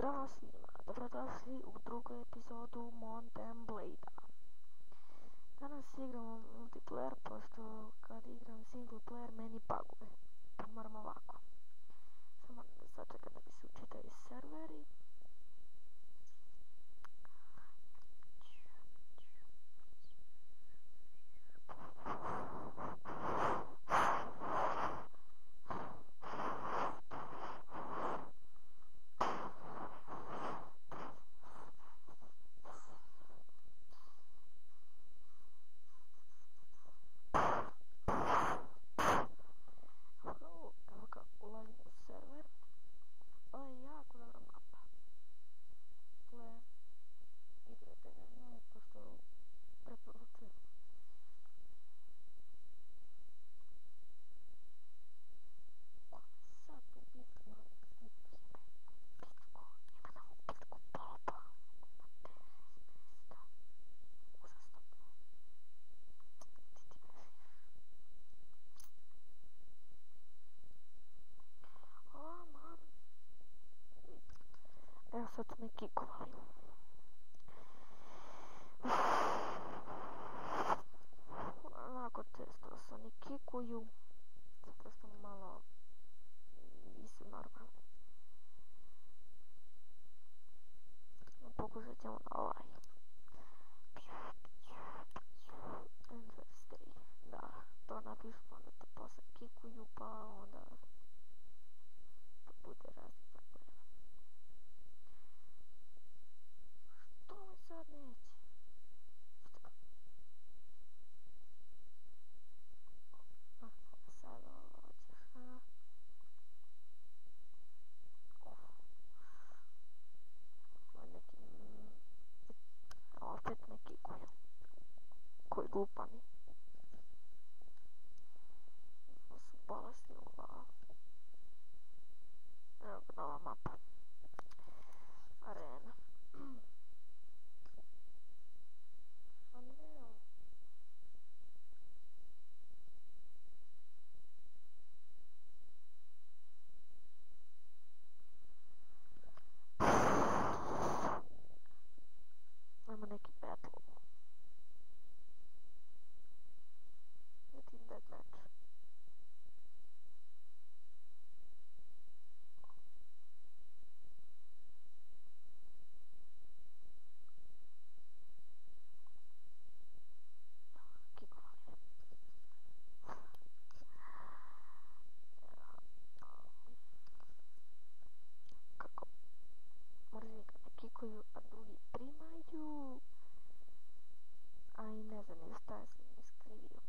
Zdravo svima, dobrodošli u drugu epizodu Mountain Blade-a. Danas igramo multiplayer, pošto kad igram single player meni buguje. Pa moram ovako. Samo da sačekam da mi se učitaju serveri. Evo ga, ulazim u server. Ovo je jako dobra mapa. Dakle, igrajte na njoj, pošto preporučujem. Sad tu bitku moram bitku. Ima na ovu bitku polopa. Na T16. Uzastopno. Ti beži. O, man. Evo sad su me kikovali. Onako često se oni kikuju. Zato što malo nisu normalni. Pokušat ćemo na ovaj. Enter stay. Da, to napišu pa onda te posle kikuju pa onda bude raznih problema. Što mi sad neće? Sad ovo ćeš, opet me kikuju. Koji glupani. Ovo su bolesni u glavu. Evo ga nova mapa. Arena. Pa ne. Ajmo neki battle. Team deathmatch. Kikovali me. Kako mrzim kad me kikuju, a drugi primaju. A i ne znam šta sam iskrivio.